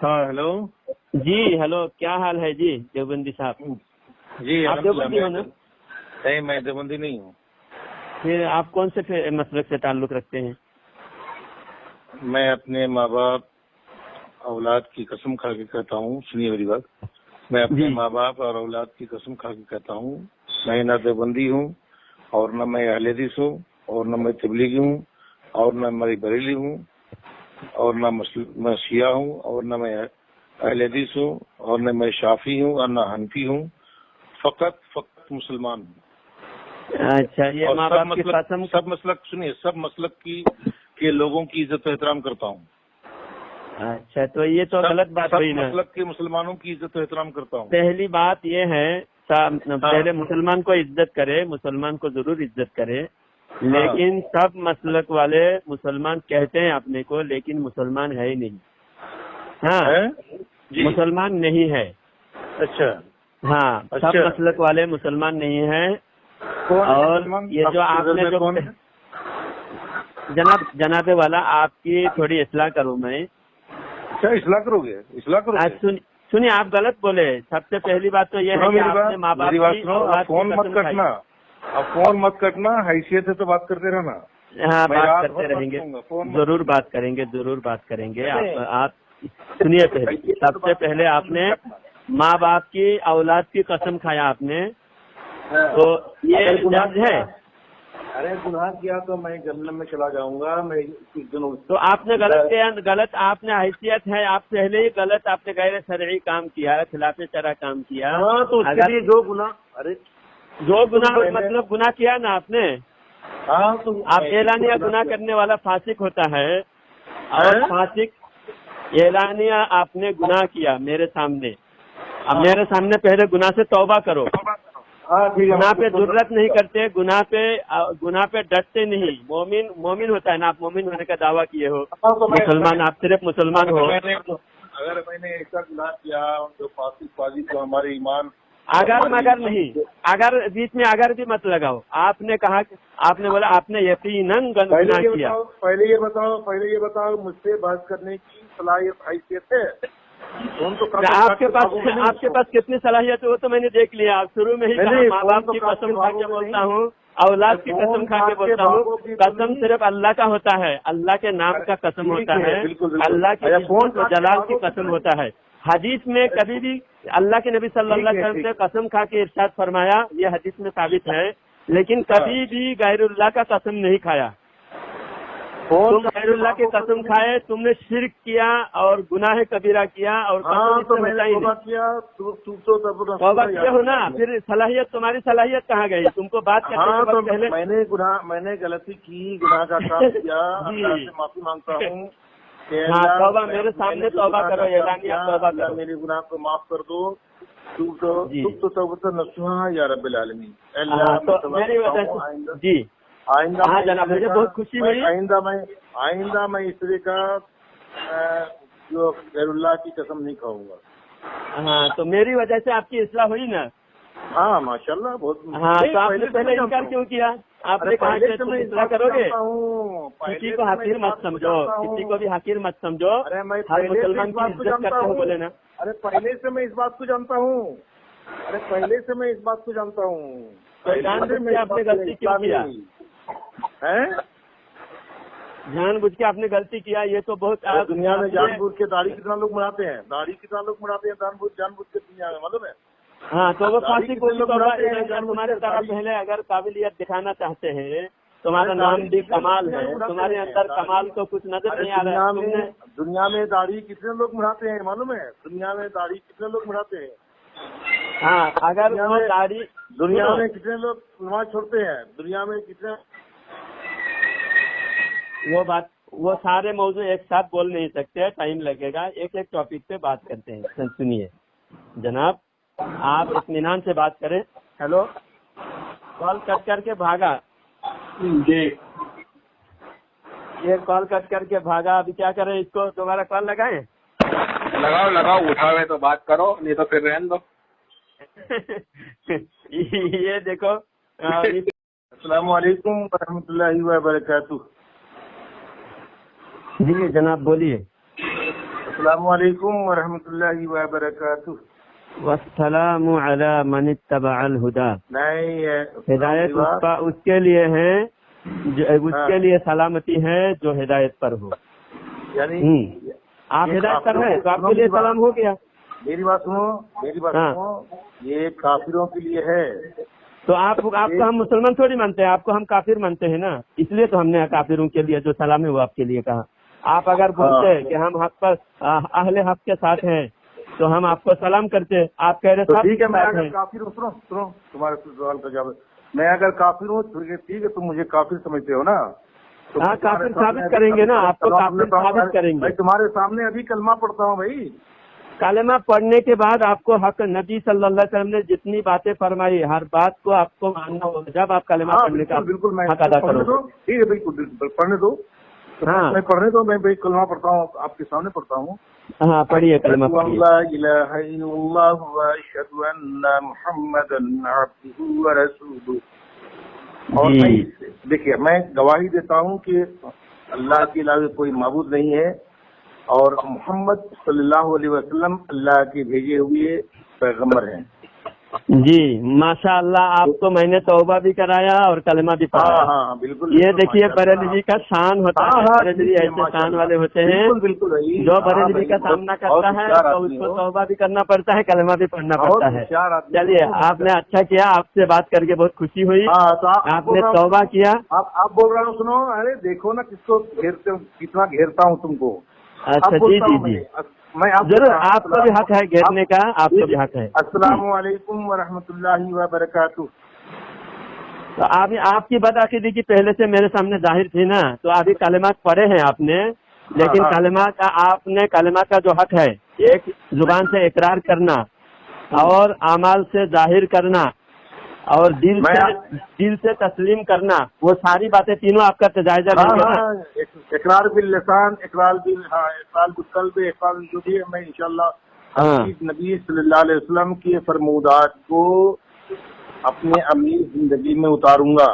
ہاں ہیلو جی ہیلو، کیا حال ہے جی دیوبندی صاحب؟ جی آپ دیوبندی ہو نا؟ نہیں، میں دیوبندی نہیں ہوں. پھر آپ کون سے مسلک سے تعلق رکھتے ہیں؟ میں اپنے ماں باپ اولاد کی قسم کھا کے کہتا ہوں، سنیے میری بات. میں اپنے ماں باپ اور اولاد کی قسم کھا کے کہتا ہوں، میں نہ دیوبندی ہوں اور نہ میں اہل حدیث ہوں اور نہ میں تبلیغی ہوں اور نہ میں بریلی ہوں اور نہ میں شیعہ ہوں اور نہ میں اہل حدیث ہوں اور نہ میں شافعی ہوں اور نہ حنفی ہوں. فقط مسلمان ہوں. اچھا، یہ ماں باپ کی قسم. سب مسلک سنیے، سب مسلک کے لوگوں کی عزت و احترام کرتا ہوں. اچھا، تو یہ تو غلط بات ہوئی نا. سب مسلک کے مسلمانوں کی عزت و احترام کرتا ہوں. پہلی بات یہ ہے پہلے مسلمان کو عزت کرے، مسلمان کو ضرور عزت کرے، لیکن سب مسلک والے مسلمان کہتے ہیں اپنے کو، لیکن مسلمان ہے ہی نہیں. ہاں، مسلمان نہیں ہے. اچھا ہاں، سب مسلک والے مسلمان نہیں ہیں. اور یہ جو آپ نے جو جناب والا، آپ کی تھوڑی اصلاح کروں میں. اچھا، اصلاح کرو گے؟ سنیے، آپ غلط بولے. سب سے پہلی بات تو یہ ہے کہ آپ نے ماں باپ کی فون مت کٹنا. اب فون مت کٹنا، حیثیت ہے تو بات کرتے رہنا. ہاں، بات کرتے رہیں گے، ضرور بات کریں گے، ضرور بات کریں گے. آپ سنیے، پہلے سب سے پہلے آپ نے ماں باپ کی اولاد کی قسم کھایا آپ نے، تو یہ جائز ہے؟ ارے گناہ کیا تو میں جہنم میں چلا جاؤں گا. تو آپ نے غلط آپ نے حیثیت ہے، آپ پہلے ہی غلط، آپ نے غیر شرعی کام کیا، خلاف شرع کام کیا. تو اس کے لیے جو گناہ مطلب گناہ کیا نا آپ نے. آپ اعلانیہ گناہ کرنے والا فاسق ہوتا ہے، اور فاسق اعلانیہ آپ نے گناہ کیا میرے سامنے. اب میرے سامنے پہلے گناہ سے توبہ کرو. گناہ پہ ضرورت نہیں کرتے، گناہ پہ ڈرتے نہیں. مومن ہوتا ہے نا، آپ مومن ہونے کا دعویٰ کیے ہو. مسلمان، آپ صرف مسلمان ہو. اگر میں نے ایسا گناہ کیا جو فاسق تو ہمارے ایمان مگر نہیں، اگر بیچ میں اگر بھی مت لگاؤ. آپ نے کہا کہ آپ نے بولا آپ نے یقیناً گناہ کیا. پہلے یہ بتاؤ مجھ سے بحث کرنے کی صلاحیت حیثیت ہے؟ آپ کے پاس کتنی صلاحیت ہے وہ تو میں نے دیکھ لیا. آپ شروع میں ہی ماں باپ کی قسم کھا کے بولتا ہوں، اولاد کی قسم کھا کے بولتا ہوں. قسم صرف اللہ کا ہوتا ہے، اللہ کے نام کا قسم ہوتا ہے، اللہ کے عزت و جلال کی قسم ہوتا ہے. حدیث میں کبھی بھی اللہ کے نبی صلی اللہ علیہ وسلم سے قسم کھا کے ارشاد فرمایا، یہ حدیث میں ثابت ہے، لیکن کبھی بھی غیر اللہ کا قسم نہیں کھایا. تم غیر اللہ کی قسم کھائے، تم نے شرک کیا اور گناہ کبیرہ کیا، اور توبہ کیا ہو نا. پھر صلاحیت، تمہاری صلاحیت کہاں گئی؟ تم کو بات کرنے سے پہلے میں نے غلطی کی، گناہ کا کام کیا، اللہ سے معافی مانگتا ہوں. ہاں، توبہ میرے سامنے توبہ کرو، اعلانیہ توبہ کرو. میرے گناہ کو معاف کر دو. نصوحا یا رب العالمین. میری وجہ سے جی آئندہ جناب، مجھے بہت خوشی ہوئی. آئندہ میں اس طرح کا جو غیر اللہ کی قسم نہیں کھاؤں گا. ہاں، تو میری وجہ سے آپ کی اصلاح ہوئی نا. ہاں ماشاء اللہ، بہت. ہاں، تو آپ نے پہلے انکار کیوں کیا؟ آپ نے کہا کہ تم اصلاح کرو گے. کسی کو حقیر مت سمجھو، کسی کو بھی حقیر مت سمجھو. ہر مسلمان کی عزت کرتے ہو بولے نا. ارے پہلے سے میں اس بات کو جانتا ہوں. آپ نے غلطی کیوں کیا؟ جان بوجھ کے آپ نے غلطی کیا، یہ تو بہت. دنیا میں جان بوجھ کے داڑھی کتنا لوگ بڑھاتے ہیں، جان بوجھ کے دنیا میں، معلوم ہے. ہاں، تو وہ فاسق تمہارے طرح پہلے اگر قابلیت دکھانا چاہتے ہیں، تمہارا نام بھی کمال ہے، تمہارے اندر کمال تو کچھ نظر نہیں آ رہا ہے. دنیا میں داڑھی کتنے لوگ بڑھاتے ہیں معلوم ہے؟ ہاں، اگر وہ داڑھی، دنیا میں کتنے لوگ نماز چھوڑتے ہیں، دنیا میں کتنے. وہ بات، وہ سارے موضوع ایک ساتھ بول نہیں سکتے، ٹائم لگے گا. ایک ٹاپک پہ بات کرتے ہیں. سنیے جناب، آپ اطمینان سے بات کریں. ہیلو، کال کٹ کر کے بھاگا جی، یہ کال کٹ کر کے بھاگا. ابھی کیا کریں، اس کو دوبارہ کال لگائیں؟ لگاؤ، اٹھاوے تو بات کرو، نہیں تو پھر رہنے دو. یہ دیکھو. السلام علیکم ورحمۃ اللہ وبرکاتہ. جی جناب بولیے. السلام علیکم ورحمۃ اللہ وبرکاتہ. والسلام علی من اتبع الہدا. نہیں ہدایت اس کے لیے ہے اس کے لیے سلامتی ہے جو ہدایت پر ہو. یعنی آپ ہدایت پر ہیں تو آپ کے لیے سلام ہو گیا. میری بات سنو یہ کافروں کے لیے ہے. تو آپ کو ہم مسلمان تھوڑی مانتے ہیں, آپ کو ہم کافر مانتے ہیں نا, اس لیے تو ہم نے کافروں کے لیے جو سلام ہے وہ آپ کے لیے کہا. آپ اگر بولتے کہ ہم حق پر اہل حق کے ساتھ ہیں تو ہم آپ کو سلام کرتے. آپ کہہ رہے ٹھیک ہے, میں اگر کافر ہوں, سنو تمہارے سوال کا جواب, میں اگر کافر ہوں ٹھیک ہے, تم مجھے کافر سمجھتے ہو نا. ہاں کافر ثابت کریں گے نا, آپ کو کافر ثابت کریں گے. تمہارے سامنے ابھی کلمہ پڑھتا ہوں بھائی. کلمہ پڑھنے کے بعد آپ کو حق نبی صلی اللہ علیہ وسلم نے جتنی باتیں فرمائی ہر بات کو آپ کو ماننا ہوگا جب آپ کلمہ پڑھنے کا حق ادا کرو. ٹھیک ہے, بالکل پڑھنے دو. ہاں میں پڑھنے دو, میں کلمہ پڑھتا ہوں, آپ کے سامنے پڑھتا ہوں. ہاں پڑھیے کلمہ پڑھیے. لا الہ الا اللہ واشہد ان محمدا عبدہ ورسولہ. اور دیکھیے میں گواہی دیتا ہوں کہ اللہ کے علاوہ کوئی معبود نہیں ہے اور محمد صلی اللہ علیہ وسلم اللہ کے بھیجے ہوئے پیغمبر ہیں. جی ماشاء اللہ, آپ کو میں نے توبہ بھی کرایا اور کلمہ بھی پڑھایا. ہاں بالکل. یہ دیکھیے بریلوی کا شان ہوتا ہے, بریلوی ایسے شان والے ہوتے ہیں جو بریلوی کا سامنا کرتا ہے تو اس کو توبہ بھی کرنا پڑتا ہے, کلمہ بھی پڑھنا پڑتا ہے. چلیے آپ نے اچھا کیا, آپ سے بات کر کے بہت خوشی ہوئی, آپ نے توبہ کیا. آپ بول رہا ہوں, سنو, ارے دیکھو نا کس کو گھیرتے ہوں, کتنا گھیرتا ہوں تم کو. اچھا جی میں ضرور, آپ کو بھی حق ہے گھیرنے کا, آپ کو بھی حق ہے. السلام علیکم ورحمۃ اللہ وبرکاتہ. تو آپ کی بدعقیدگی کی پہلے سے میرے سامنے ظاہر تھی نا, تو ابھی کلمات پڑھے ہیں آپ نے, لیکن کلمہ کا جو حق ہے ایک زبان سے اقرار کرنا اور اعمال سے ظاہر کرنا اور دل سے تسلیم کرنا, وہ ساری باتیں تینوں آپ کا تجائزہ لیں گے نا. اقرار باللسان, اقرار بالقلب, اقرار جو بھی ہے, میں انشاءاللہ نبی صلی اللہ علیہ وسلم کی فرمودات کو اپنے عملی زندگی میں اتاروں گا.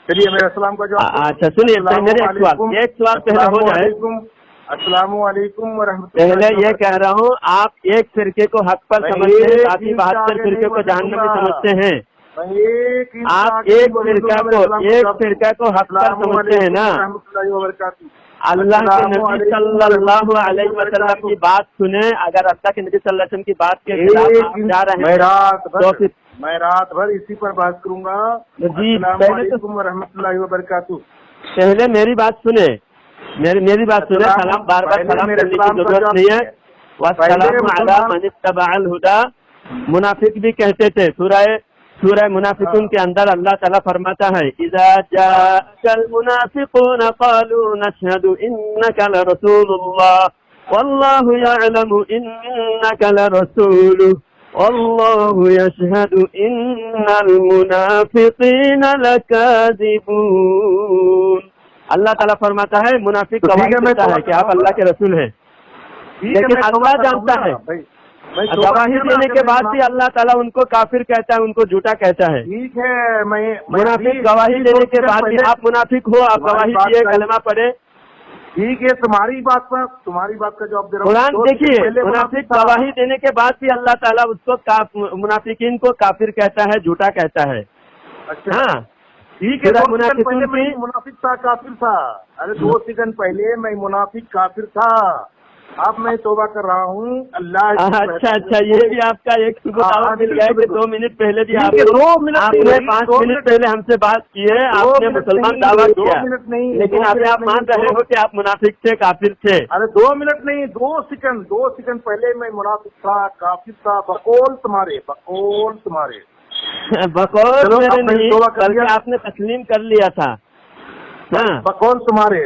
چلیے میرے السلام کا جواب. اچھا سنیے, میرے ایک سوال پہلے ہو جائے. السلام علیکم ورحمۃ اللہ. پہلے یہ کہہ رہا ہوں, آپ ایک فرقے کو حق پر سمجھتے ہیں, باقی 72 فرقے کو جہنم میں سمجھتے ہیں. آپ ایک فرقہ کو حق پر سمجھتے ہیں نا. اللہ کے نبی صلی اللہ علیہ وسلم کی بات سنیں, اگر اللہ کے نبی صلی اللہ علیہ وسلم کی بات کے خلاف جا رہے ہیں میں رات بھر اسی پر بات کروں گا. جی السلام علیکم ورحمۃ اللہ وبرکاتہ. پہلے میری بات سنیں, میری بات سنیں, سلام بار بار سلام کرنے کی ضرورت نہیں ہے. والسلام علی من اتبع الہدی. منافق بھی کہتے تھے, سورہ منافقون کے اندر اللہ تعالیٰ فرماتا ہے, اذا جاءک المنافقون قالوا نشهد انک لرسول اللہ واللہ یعلم انک لرسولہ واللہ یشہد ان المنافقین لکاذبون. اللہ تعالیٰ فرماتا ہے منافق گواہی دیتا ہے کہ آپ اللہ کے رسول ہیں, لیکن اللہ جانتا ہے. گواہی دینے کے بعد بھی اللہ تعالیٰ ان کو کافر کہتا ہے, ان کو جھوٹا کہتا ہے. ٹھیک ہے, منافق گواہی دینے کے بعد بھی, آپ منافق ہو, آپ گواہی دیے, کلمہ پڑھے. ٹھیک ہے, تمہاری بات کا جواب دے رہا ہوں. قرآن دیکھیے, منافق گواہی دینے کے بعد بھی اللہ تعالیٰ اس کو منافقین کو کافر کہتا ہے, جھوٹا کہتا ہے. ہاں ٹھیک ہے, منافق تھا, کافر تھا. ارے 2 سیکنڈ پہلے میں منافق کافر تھا, اب میں توبہ کر رہا ہوں اللہ. اچھا, یہ بھی آپ کا ایک مل گیا کہ 2 منٹ پہلے بھی آپ نے 5 منٹ پہلے ہم سے بات کی ہے, آپ نے مسلمان دعویٰ کیا, لیکن ابھی آپ مان رہے ہو کہ آپ منافق تھے, کافر تھے. ارے 2 منٹ نہیں, 2 سیکنڈ پہلے میں منافق تھا, کافر تھا, بقول تمہارے میرے نہیں, بلکہ آپ نے تسلیم کر لیا تھا. بقول تمہارے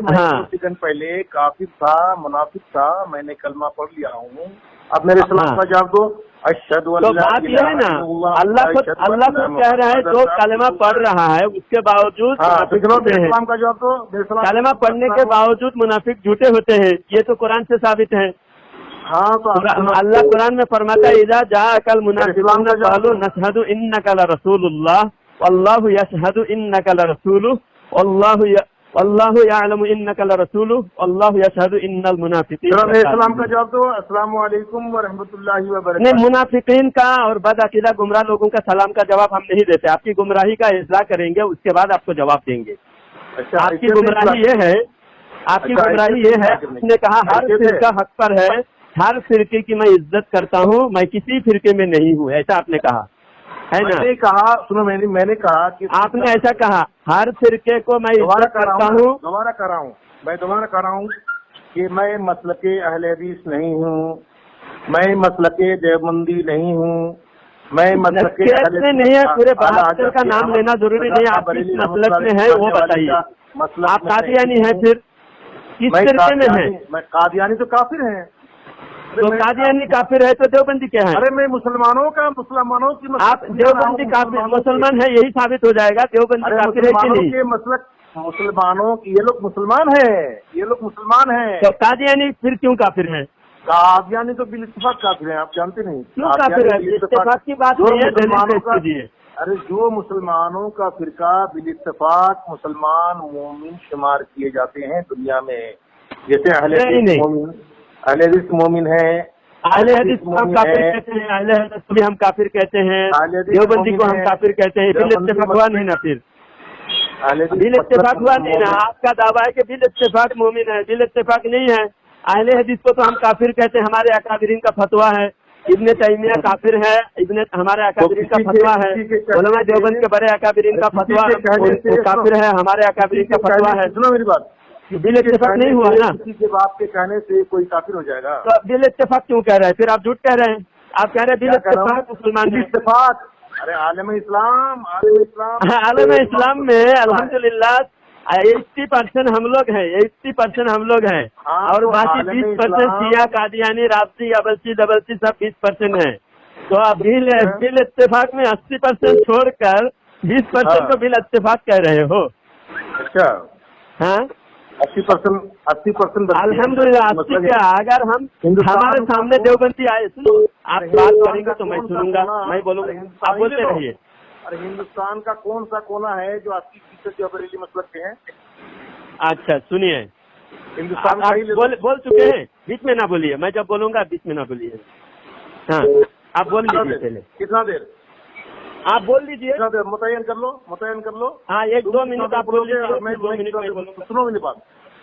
میں 2 سیکنڈ پہلے کافر تھا, منافق تھا, میں نے کلمہ پڑھ لیا ہوں. اب میرے سلام کا جواب دو. اشہد ان لا الہ الا اللہ. بات یہ ہے نا, اللہ خود کہہ رہا ہے جو کلمہ پڑھ رہا ہے اس کے باوجود سلام کا جواب دو. کلمہ پڑھنے کے باوجود منافق جھوٹے ہوتے ہیں, یہ تو قرآن سے ثابت ہے. ہاں تو اللہ قرآن میں فرماتا ہے, اذا جاءک المنافقون قالوا نشهد انک لرسول اللہ واللہ یشہد انک لرسولہ अल्लाहु यअलमु इन्नका लरसूलुहु अल्लाहु यशहदु इन्नल मुनाफिकीन। इस्लाम का जवाब दो। अस्सलाम वालेकुम व रहमतुल्लाहि व बरकातहू। नहीं, मुनाफिकीन का और बदअकीदा गुमराह लोगों का सलाम का जवाब हम नहीं देते। आपकी गुमराही का इजलाह करेंगे, उसके बाद आपको जवाब देंगे। अच्छा, आपकी गुमराही ये है, आपकी गुमराही ये है, आपने कहा हर फिरका हक पर है, हर फिरके की मैं इज्जत करता हूँ, मैं किसी फिरके में नहीं हूँ, ऐसा आपने कहा है ना? मैंने कहा, सुनो, मैंने कहा कि आपने ऐसा कहा हर फिरके को मैं इज्जत करता हूँ। दोबारा कर रहा हूँ, मैं दोबारा कर रहा हूँ कि मैं मसलके अहले हदीस नहीं हूँ, मैं मसलके देवबंदी नहीं हूँ, मैं मसलके नहीं है। पूरे 72 का नाम लेना जरूरी नहीं, आप किस मसलक में है वो बताइए। आप कादियानी है, फिर किस फिरके में है? मैं कादियानी तो काफिर है। तो कादियानी काफिर है तो देवबंदी क्या है? अरे मैं मुसलमानों की आप देवबंदी काफिर मुसलमान है, यही साबित हो जाएगा देवबंदी काफिर है कि नहीं? मसलक मुसलमानों की, ये लोग मुसलमान है, ये लोग मुसलमान है। तो कादियानी फिर क्यों काफिर है? कादियानी तो बिल इत्तेफाक काफिर है, आप जानते नहीं क्यों काफिर है? इत्तेफाक की बात नहीं है, दलील पेश कीजिए। अरे जो मुसलमानों का फिरका बिल इत्तेफाक मुसलमान मोमिन शुमार किए जाते हैं दुनिया में, जैसे अहले हदीस मोमिन है, अहले हदीस को हम काफिर कहते हैं, अहले हदीस को भी हम काफिर कहते हैं, देवबंदी को हम काफिर कहते हैं। बिल इत्तेफाक हुआ नहीं ना? फिर बिल इत्तेफाक हुआ नहीं ना? आपका दावा है कि बिल इत्तेफाक मोमिन है, बिल इत्तेफाक नहीं है। अहले हदीस को तो हम काफिर कहते हैं, हमारे अकाबिरीन का फतवा है। इब्ने तैमिया काफिर है, हमारे अकाबिरीन का फतवा है। उलमा देवबंद के बड़े अकाबिरीन का फतवा काफिर है, हमारे अकाबिरीन का फतवा है। सुनो मेरी बात, बिल इत्तेफाक नहीं हुआ ना? किसी के बाप के कहने से कोई काफिर हो जाएगा? तो बिल इत्तेफाक क्यों कह रहे हैं? फिर आप झूठ कह रहे हैं। आप कह रहे हैं बिल इत्तेफाक मुसलमान इत्तेफाक। अरे आलम इस्लाम में अल्हम्दुलिल्लाह 80% हम लोग हैं, 80% हम लोग हैं, और बाकी 20% शिया कादियानी राबती अबलसी दबलसी सब 20% है। तो आप बिल इत्तेफाक में 80% छोड़कर 20% को बिल इत्तेफाक कह रहे हो? अच्छा, हाँ 80% अल्हम्दुलिल्लाह 80 क्या? अगर हम हमारे सामने देवबंदी आए, सुनो, आप बात करेंगे तो मैं सुनूंगा, मैं बोलूंगा, आप बोलते रहिए। अरे हिंदुस्तान का कौन सा कोना है जो 80% जो बरेली मसलक के हैं? अच्छा सुनिए, हिंदुस्तान बोल चुके हैं, बीच में ना बोलिए, मैं जब बोलूंगा बीच में ना बोलिए। हाँ आप बोल लीजिए पहले। कितना देर? आप बोल लीजिए। कितना देर? मुतय्यन कर लो। हाँ 1-2 मिनट आप बोल लीजिए, मैं 2 मिनट में बोलूंगा। सुनो मेरी बात,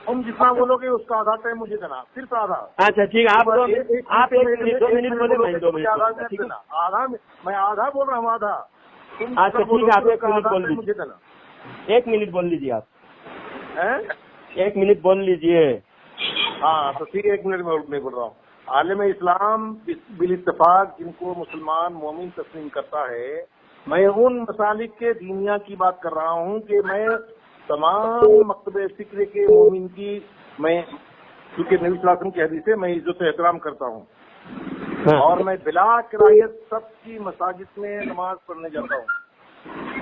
तुम जितना बोलोगे उसका आधा टाइम मुझे देना, सिर्फ आधा। अच्छा ठीक है, आप 1 मिनट 2 मिनट बोले, मैं 2 मिनट आधा, मैं आधा बोल रहा हूँ, आधा। अच्छा ठीक है, आप 1 मिनट बोल लीजिए, मुझे देना। 1 मिनट बोल लीजिए आप। 1 मिनट बोल लीजिए। हाँ तो ठीक है, 1 मिनट में बोल रहा हूँ। आलम इस्लाम बिल इत्तेफाक जिनको मुसलमान मोमिन तस्लीम करता है, मैं उन मसालिक के दीनिया की बात कर रहा हूँ कि मैं तमाम मकतबे फिक्र के मोमिन की, मैं क्योंकि नबी सल्लल्लाहु अलैहि वसल्लम की हदीस है, मैं इज्जत एहतराम करता हूँ। और मैं बिला किरायत सबकी मसाजिद में नमाज पढ़ने जाता हूँ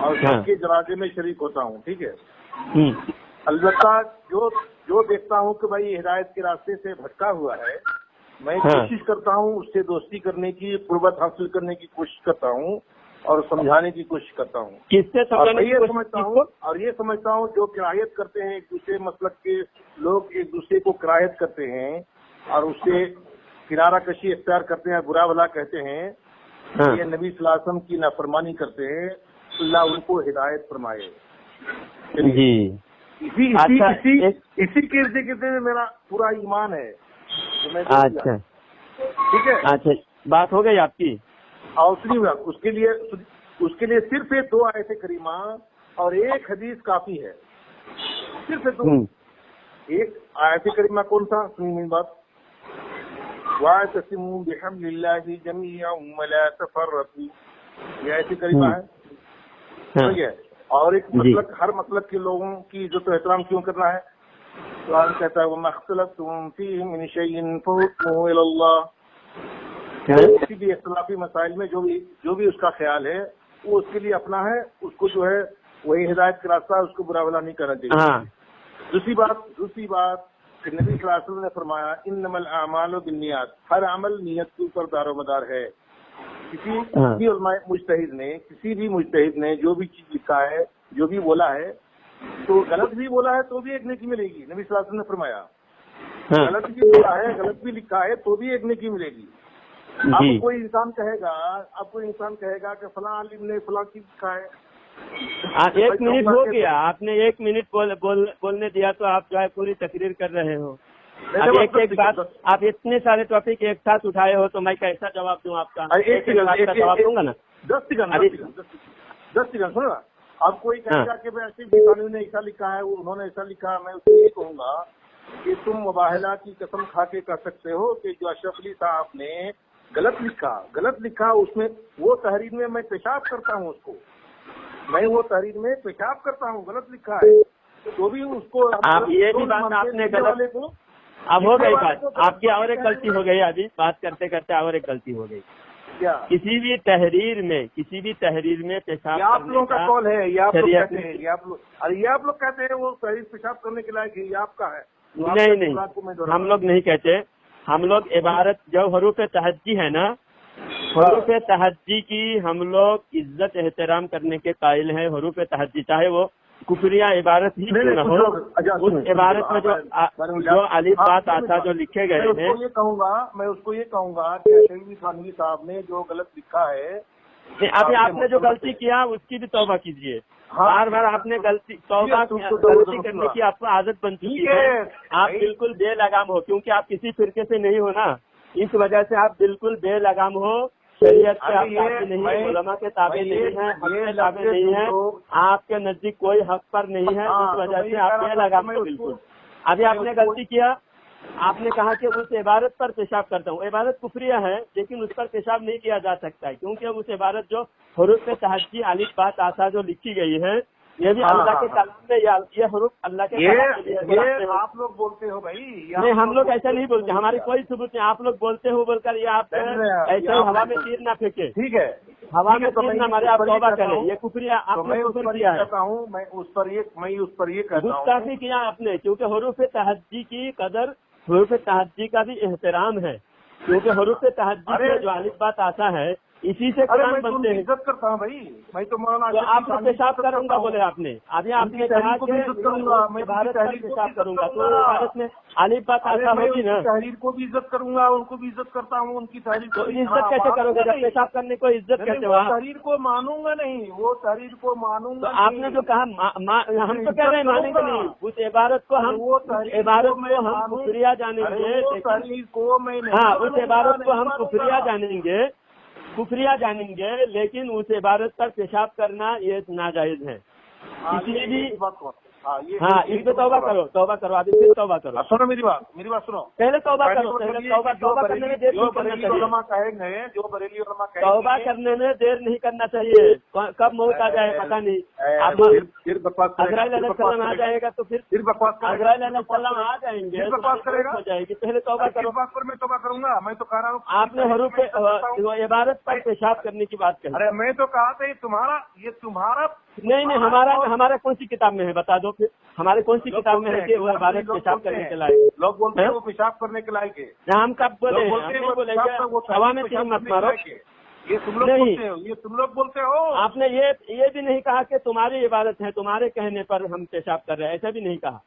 और सबके जनाजे में शरीक होता हूँ, ठीक है। अलबत्ता जो देखता हूँ कि भाई हिदायत के रास्ते से भटका हुआ है, मैं कोशिश करता हूँ उससे दोस्ती करने की, कुर्बत हासिल करने की कोशिश करता हूँ और समझाने की कोशिश करता हूँ। किससे समझाने की कोशिश समझता हूँ? और ये समझता हूँ जो किरायत करते हैं, एक दूसरे मसलक के लोग एक दूसरे को किरायत करते हैं और उससे किनारा कशी इख्तियार करते हैं, बुरा भला कहते हैं, ये नबी सल्लल्लाहु अलैहि वसल्लम की नाफरमानी करते हैं, अल्लाह उनको हिदायत फरमाए। जी इसी के इर्द गिर्द में मेरा पूरा ईमान है। अच्छा ठीक है, अच्छा बात हो गई आपकी। और उसके लिए सिर्फ 2 आयत करीमा और 1 हदीस काफी है, सिर्फ 2। एक आयत करीमा कौन सा? सुनिए मेरी बात, वातसिमू बिहब्लिल्लाहि जमीअन वला तफर्रकू, ये आयत करीमा है, ठीक है। और एक मतलब हर मतलब के लोगों की इज्जत एहतराम क्यों करना है? तो आज कहता है वमा इख्तलफ्तुम फीहि मिन शैइन फहुक्मुहु इलल्लाह, किसी भी इख्तिलाफी मसाइल में जो भी उसका ख्याल है वो उसके लिए अपना है, उसको जो है वही हिदायत का रास्ता है, उसको बुरा भला नहीं करना चाहिए। दूसरी बात कि नबी सल्लल्लाहु अलैहि वसल्लम ने फरमाया इन्नमल अमालु बिन्नियात, हर अमल नियत के ऊपर दारोमदार है। किसी भी मुज्तहिद ने जो भी चीज लिखा है, जो भी बोला है, تو غلط بھی بولا ہے تو بھی ایک نیکی ملے گی. نبی صلی اللہ علیہ وسلم نے فرمایا غلط بھی بولا ہے, غلط بھی لکھا ہے تو بھی ایک نیکی ملے گی. اب کوئی انسان کہے گا کہ فلاں عالم نے فلاں چیز لکھا ہے. 1 منٹ ہو گیا, آپ نے 1 منٹ بولنے دیا تو آپ جو ہے پوری تقریر کر رہے ہو. اب ایک بات, آپ اتنے سارے ٹاپک ایک ساتھ اٹھائے ہو تو میں کیسا جواب دوں آپ کا؟ ایک بات کا جواب دوں گا نا. 10 سیکنڈ سنو نا. اب کوئی کہے گا کہ ایسے نے ایسا لکھا ہے, انہوں نے ایسا لکھا ہے, میں اس کو یہ کہوں گا کہ تم مباہلہ کی قسم کھا کے کہہ سکتے ہو کہ جو اشرف علی صاحب نے غلط لکھا اس میں وہ تحریر میں میں پیشاب کرتا ہوں, اس کو میں وہ تحریر میں پیشاب کرتا ہوں, غلط لکھا ہے تو بھی اس کو آپ یہ بھی بات آپ نے غلط کو اب ہو گئی بات, آپ کی اور ایک غلطی ہو گئی. ابھی بات کرتے کرتے اور ایک غلطی ہو گئی. کسی بھی تحریر میں پیشاب آپ لوگوں کا قول ہے, یہ آپ لوگ کہتے ہیں وہ تحریر پیشاب کرنے کے لائق ہے, یہ آپ کا ہے. نہیں, ہم لوگ نہیں کہتے. ہم لوگ عبارت جو حروف تہجی ہے نا, حروف تہجی کی ہم لوگ عزت احترام کرنے کے قائل ہیں. حروف تہجی چاہے وہ کفریہ عبارت ہی کیوں نہ ہو, اس عبارت میں جو الف بات آتا جو لکھے گئے ہیں, میں اس کو یہ کہوں گا کہ شریف تھانوی صاحب نے جو غلط لکھا ہے, ابھی آپ نے جو غلطی کیا اس کی بھی توبہ کیجیے. بار بار آپ نے غلطی کرنے کی آپ کو عادت بن چکی ہے. آپ بالکل بے لگام ہو, کیونکہ آپ کسی فرقے سے نہیں ہو نا, اس وجہ سے آپ بالکل بے لگام ہو. شریعت کے آپ تابع نہیں ہیں, علماء کے تابع نہیں ہیں, حق کے تابع نہیں ہیں, آپ کے نزدیک کوئی حق پر نہیں ہے, اس وجہ سے آپ بے لگام ہو بالکل. ابھی آپ نے غلطی کیا, آپ نے کہا کہ اس عبارت پر پیشاب کرتا ہوں. عبارت کفریہ ہے لیکن اس پر پیشاب نہیں کیا جا سکتا ہے, کیونکہ اس عبارت جو حروف تہجی الف بات آسا جو لکھی گئی ہے, یہ بھی اللہ کے کلام میں, یہ حروف اللہ کے آپ لوگ بولتے ہو بھائی. نہیں, ہم لوگ ایسا نہیں بولتے, ہماری کوئی ثبوت نہیں. آپ لوگ بولتے ہو بول کر یہ آپ ایسے ہوا میں تیر نہ پھینکے. ٹھیک ہے, ہوا میں تیر نہ مارے, آپ توبہ کریں. یہ کفریہ آپ نے کفر کیا ہے. میں اس پر یہ کہتا ہوں گستاخی کیا آپ نے, کیونکہ حروف تہجی کی قدر, حروف تہجی کا بھی احترام ہے, کیونکہ حروف تہجی سے جو الف بات آتا ہے اسی سے قرآن بنتے ہیں. عزت کرتا ہوں بھائی, میں تو مولانا آپ کو پیشاب کروں گا بولے آپ نے. ابھی آپ نے کہا کہ میں بھارت پر پیشاب کروں گا, تو بھارت میں الف بات آسا ہوگی نا. تحریر کو بھی عزت کروں گا, ان کو بھی عزت کرتا ہوں, ان کی تحریر کو عزت کیسے کرو گے جب پیشاب کرنے کو عزت کہتے ہو؟ تحریر کو مانوں گا نہیں, وہ تحریر کو مانوں گا. آپ نے جو کہا ہم تو کہہ رہے ہیں مانیں گے نہیں, اس عبارت کو ہم کفریہ جانیں گے. تحریر کو میں ہاں, اس عبارت کو ہم کفریہ جانیں گے, لیکن اس عبارت پر پیشاب کرنا یہ ناجائز ہے. اس لیے بھی ہاں, اس پہ توبہ کرو, ابھی پھر توبہ کرو. سنو میری بات سنو, پہلے توبہ کرو. توبہ کرنے میں دیر نہیں کرنا چاہیے. توبہ کرنے میں دیر نہیں کرنا چاہیے. کب موت آ جائے پتہ نہیں. عزرائیل علیہ السلام آ جائے گا تو پھر عزرائیل علیہ السلام آ جائیں گے, ہو جائے گی. پہلے توبہ کرو. میں توبہ کروں گا. میں تو کہہ رہا ہوں آپ نے حروف عبارت پر پیشاب کرنے کی بات کہی. ارے میں تو کہا تھا یہ تمہارا نہیں, ہمارا کون سی کتاب میں ہے بتا دو پھر. ہمارے کون سی کتاب میں ہے کہ وہ عبارت پیشاب کرنے کے لائق؟ لوگ بولتے ہیں وہ پیشاب کرنے کے لائق ہے. ہم کب بولے ہوا میں تیر مت مارو. یہ تم لوگ بولتے ہو. آپ نے یہ بھی نہیں کہا کہ تمہاری عبارت ہے, تمہارے کہنے پر ہم پیشاب کر رہے ہیں, ایسا بھی نہیں کہا.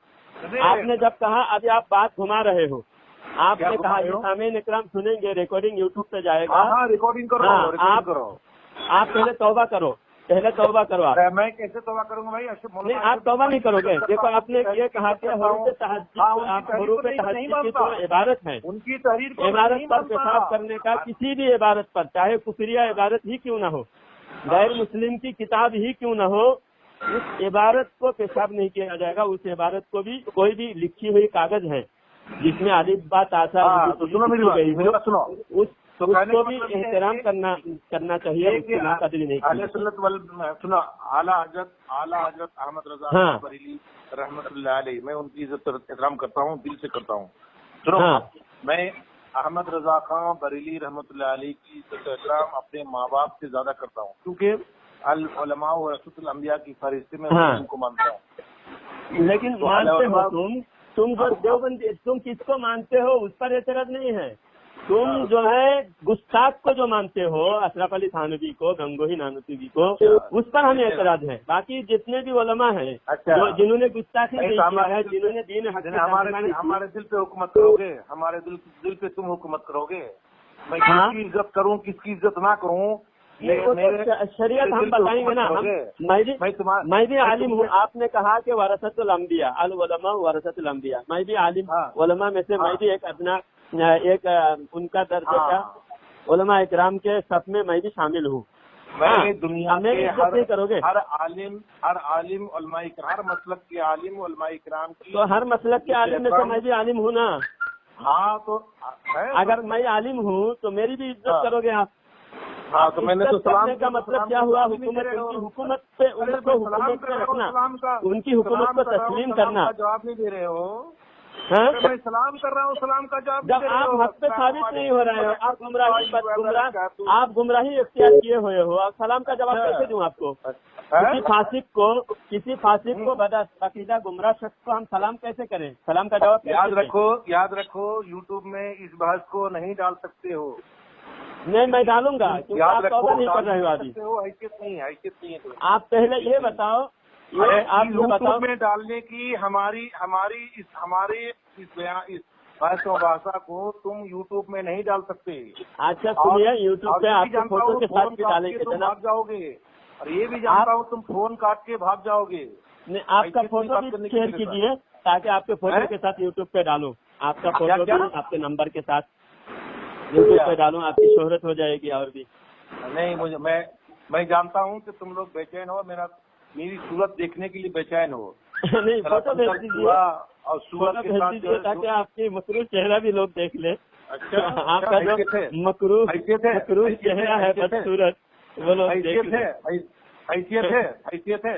آپ نے جب کہا, ابھی آپ بات گھما رہے ہو. آپ نے کہا سامعین اکرام سنیں گے, ریکارڈنگ یوٹیوب پہ جائے گا. ریکارڈنگ کرو. آپ پہلے توبہ کرو. آپ. میں کیسے توبہ کروں گا بھائی؟ نہیں, آپ توبہ نہیں کرو گے. دیکھو, آپ نے یہ کہا کہ حروف تہجی کی تو عبارت ہے, ان کی تحریر عبارت پر پیشاب کرنے کا کسی بھی عبارت پر, چاہے کفریہ عبارت ہی کیوں نہ ہو, غیر مسلم کی کتاب ہی کیوں نہ ہو, اس عبارت کو پیشاب نہیں کیا جائے گا. اس عبارت کو بھی کوئی بھی لکھی ہوئی کاغذ ہے جس میں الف بات آسا گئی ہو, اس کو بھی احترام کرنا چاہیے. سنو, اعلیٰ حضرت احمد رضا بریلی رحمۃ اللہ علیہ, میں ان کی عزت احترام کرتا ہوں, دل سے کرتا ہوں. سنو, میں احمد رضا خان بریلی رحمۃ اللہ علیہ کی عزت احترام اپنے ماں باپ سے زیادہ کرتا ہوں, کیونکہ العلماء و رسول الانبیاء کی فہرست میں ان کو مانتا ہوں. لیکن مانتے ہو تم جو دیوبندی, تم کس کو مانتے ہو اس پر اعتراض نہیں ہے. तुम जो है गुस्ताख को जो मानते हो, अशरफ अली थानवी को, गंगोही नानवी को, उस पर हमें एतराज है। बाकी जितने भी उलमा हैं जिन्होंने गुस्ताखी नहीं किया है, जिन्होंने दीन हक हमारे दिल पे हुकूमत करोगे, हमारे दिल पे तुम हुकूमत करोगे। मैं किसकी इज्जत करूं, किसकी इज्जत ना करूं, शरीयत हम बताएंगे ना। मैं भी आलिम हूँ। आपने कहा कि वरसतुल अंबिया, अल उलमा वरसतुल अंबिया। मैं भी आलिम उलमा में से, मैं भी एक अपना उनका दर्जे का उलमा इकराम के सब में मैं भी शामिल हूँ। मैं दुनिया के करोगे हर आलिम उलमा इकराम, हर मसलक के आलिम उलमा इकराम की, तो हर मसलक के आलिम में से मैं भी आलिम हूँ ना। हाँ, तो अगर मैं आलिम हूँ तो मेरी भी इज्जत करोगे आप। हाँ, तो मैंने तो सलाम का मतलब क्या हुआ? हुकूमत, उनकी हुकूमत पे, उनको हुकूमत पे रखना, उनकी हुकूमत को तस्लीम करना। जवाब नहीं दे रहे हो। मैं सलाम कर रहा हूँ, सलाम का जवाब जब आप हक पे साबित नहीं हो रहे हो, आप गुमराही इख्तियार किए हुए हो, आप सलाम का जवाब कैसे दूं आपको? किसी फासिक को बदअकीदा गुमराह शख्स को हम सलाम कैसे करें? सलाम का जवाब याद रखो यूट्यूब में इस बहस को नहीं डाल सकते हो। नहीं, मैं डालूंगा, क्योंकि आप तौबा नहीं कर रहे हो अभी। हैसियत नहीं है। आप पहले ये बताओ, आप यूट्यूब में डालने की हमारी इस बहस भाषा को तुम यूट्यूब में नहीं डाल सकते। अच्छा सुनिए, यूट्यूब पे आपके फोटो के साथ भी डालेंगे, तुम भाग जाओगे। और ये भी जानता हूँ तुम फोन काट के भाग जाओगे। नहीं, आपका फोटो भी शेयर कीजिए ताकि आपके फोटो के साथ यूट्यूब पे डालूं। आपका फोटो भी आपके नंबर के साथ यूट्यूब पे डालूं, आपकी शोहरत हो जाएगी। और भी नहीं, मैं जानता हूँ कि तुम लोग बेचैन हो, मेरी सूरत देखने के लिए बेचैन हो। नहीं, फोटो भेज दीजिए और सूरत के साथ ताकि आपकी मकरूह चेहरा भी लोग देख ले। अच्छा, आपका जो मकरूह चेहरा है, बदसूरत, वो लोग हैसियत है।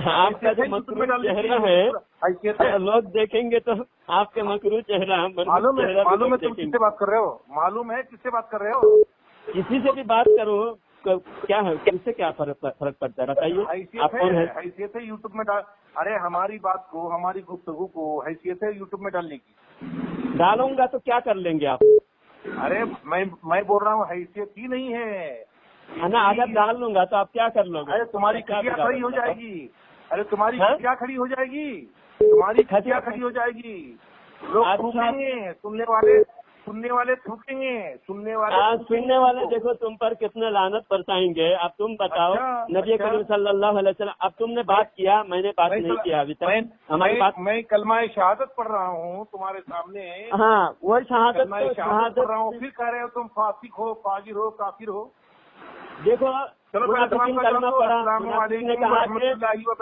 आपका जो मकरूह चेहरा है लोग देखेंगे तो आपके मकरूह चेहरा मालूम है तुम किससे बात कर रहे हो? मालूम है किससे बात कर रहे हो? किसी से भी बात करो, क्या है, किससे क्या फर्क पड़ता है बताइए? आप कौन है? हैसियत है यूट्यूब में डाल। अरे हमारी बात को, हमारी गुफ्तगू को हैसियत है यूट्यूब में डालने की। डालूंगा तो क्या कर लेंगे आप? अरे मैं बोल रहा हूँ हैसियत ही नहीं है ना। अगर डाल लूंगा तो आप क्या कर लोगे? अरे तुम्हारी खटिया खड़ी हो जाएगी। अरे तुम्हारी खटिया खड़ी हो जाएगी। तुम्हारी खटिया खड़ी हो जाएगी। लोग थूकेंगे, सुनने वाले थूकेंगे, सुनने वाले देखो तुम पर कितने लानत बरसाएंगे। अब तुम बताओ। नबी करीम सल्लल्लाहु अलैहि वसल्लम, अब तुमने बात किया, मैंने बात नहीं किया अभी तक। हमारी बात, मैं कलमा शहादत पढ़ रहा हूँ तुम्हारे सामने। हाँ, वही शहादत पढ़ रहा हूँ, फिर कह रहे हो तुम फासिक हो, फाजिर हो, काफिर हो। देखो, कलमा पढ़ा, ने कहा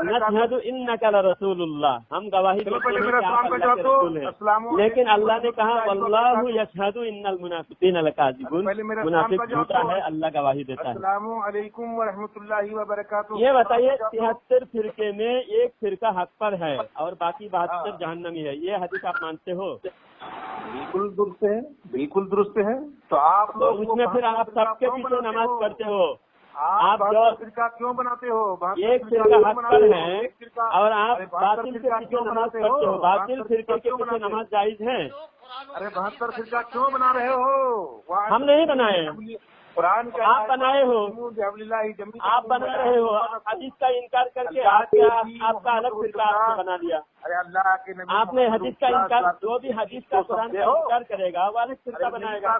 नशहदु इन्नका लरसूलुल्लाह, हम गवाही देते हैं कि आप अल्लाह के रसूल हैं। लेकिन अल्लाह ने कहा वल्लाहु यशहदु इन्नल मुनाफिकीन लकाज़िबून, मुनाफिक झूठा है, अल्लाह गवाही देता है। अस्सलामु अलैकुम व रहमतुल्लाहि व बरकातुहू। ये बताइए, 73 फिरके में एक फिरका हक पर है और बाकी 72 जहन्नमी है, ये हदीस आप मानते हो? बिल्कुल दुरुस्त है। तो आप लोग उसमें फिर आप सबके पीछे नमाज पढ़ते हो। आप जो फिरका क्यों बनाते हो? एक फिरका हक पर है और आप बातिल के पीछे नमाज पढ़ते हो। बातिल फिरके के पीछे नमाज जायज है? अरे 72 फिरका क्यों बना रहे हो? हम नहीं बनाए, कुरान का आप बनाए हो। आप बना रहे हो, हदीस का इनकार करके आपका अलग फिरका आपने बना दिया। अरे अल्लाह के नबी, आपने हदीस का इनकार, जो भी हदीस का कुरान का इनकार करेगा वो अलग फिरका बनाएगा।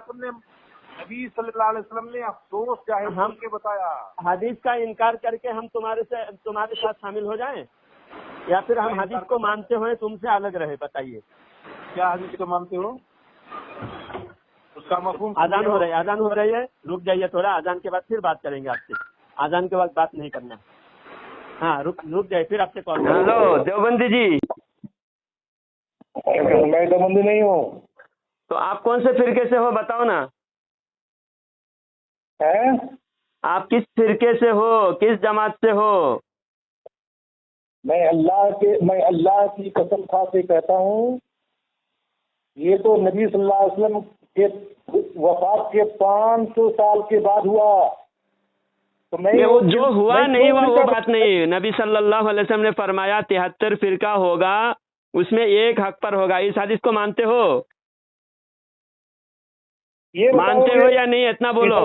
नबी सल्लल्लाहु अलैहि वसल्लम ने अफसोस जाहिर करके बताया। हदीस का इनकार करके हम तुम्हारे साथ शामिल हो जाएं, या फिर हम हदीस को मानते हुए तुमसे अलग रहे? बताइए, क्या हदीस को मानते हो? उसका मफहूम। आजान हो रही है, रुक जाइए थोड़ा, आजान के बाद फिर बात करेंगे आपसे। आजान के वक्त बात नहीं करना। हाँ, रुक जाइए, फिर आपसे कॉल। हेलो देवबंदी जी। मैं देवबंदी नहीं हूँ। तो आप कौन से फिरके से हो, बताओ ना? है? आप किस फिरके से हो, किस जमात से हो? मैं अल्लाह की कसम खा के कहता हूँ, ये तो नबी सल्लल्लाहु अलैहि वसल्लम के वफात के 500 साल के बाद हुआ। तो मैं वो जो हुआ नहीं हुआ वो बात नहीं। नबी सल्लल्लाहु अलैहि वसल्लम ने फरमाया 73 फिरका होगा, उसमें एक हक पर होगा। इस हदीस को मानते हो? ये मानते हो या नहीं, इतना बोलो।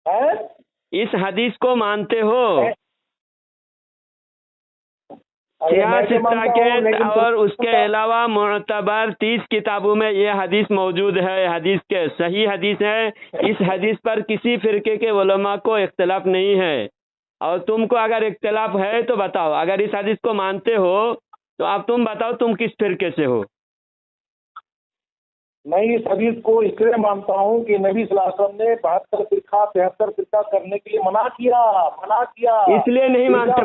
है? इस हदीस को मानते हो? अरे मैं तो मानता हूँ, साकेत लेकिन और उसके अलावा मुअतबर 30 किताबों में ये हदीस मौजूद है, हदीस के सही हदीस है। इस हदीस पर किसी फिरके के उलमा को इख्तिलाफ नहीं है। और तुमको अगर इख्तिलाफ है तो बताओ, अगर इस हदीस को मानते हो तो अब तुम बताओ तुम किस फिरके से हो। मैं इस हदीस को इसलिए मानता हूँ कि नबी सल्लल्लाहु अलैहि वसल्लम ने 72 फिरका 73 फिरका करने के लिए मना किया। इसलिए नहीं मानते,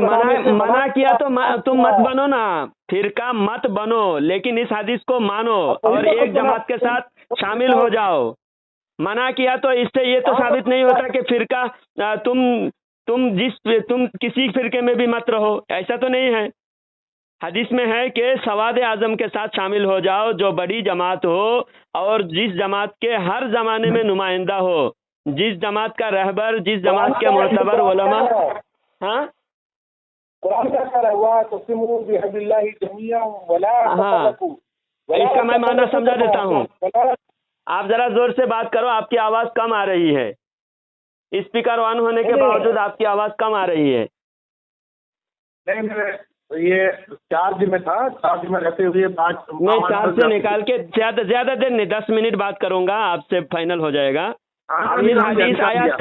मना किया तो तुम मत बनो ना, फिरका मत बनो, लेकिन इस हदीस को मानो और एक जमात के साथ शामिल हो जाओ। मना किया तो इससे ये तो साबित नहीं होता कि फिरका तुम किसी फिरके में भी मत रहो, ऐसा तो नहीं है। हदीस में है कि सवाद आजम के साथ शामिल हो जाओ, जो बड़ी जमात हो और जिस जमात के हर जमाने में नुमाइंदा हो, जिस जमात का रहबर, जिस जमात के मोतबर उलमा। हाँ, कुरान का कहा हुआ तो सिमू बिहबिल्लाहि जमीअन वला तफरकू। इसका मैं माना समझा देता हूँ। आप जरा जोर से बात करो, आपकी आवाज कम आ रही है। स्पीकर ऑन होने के बावजूद आपकी आवाज कम आ रही है। नहीं, ये चार्ज में था, चार्ज में रहते हुए बात नहीं, चार्ज से निकाल के ज्यादा देर नहीं, 10 मिनट बात करूंगा आपसे, फाइनल हो जाएगा। इस आयत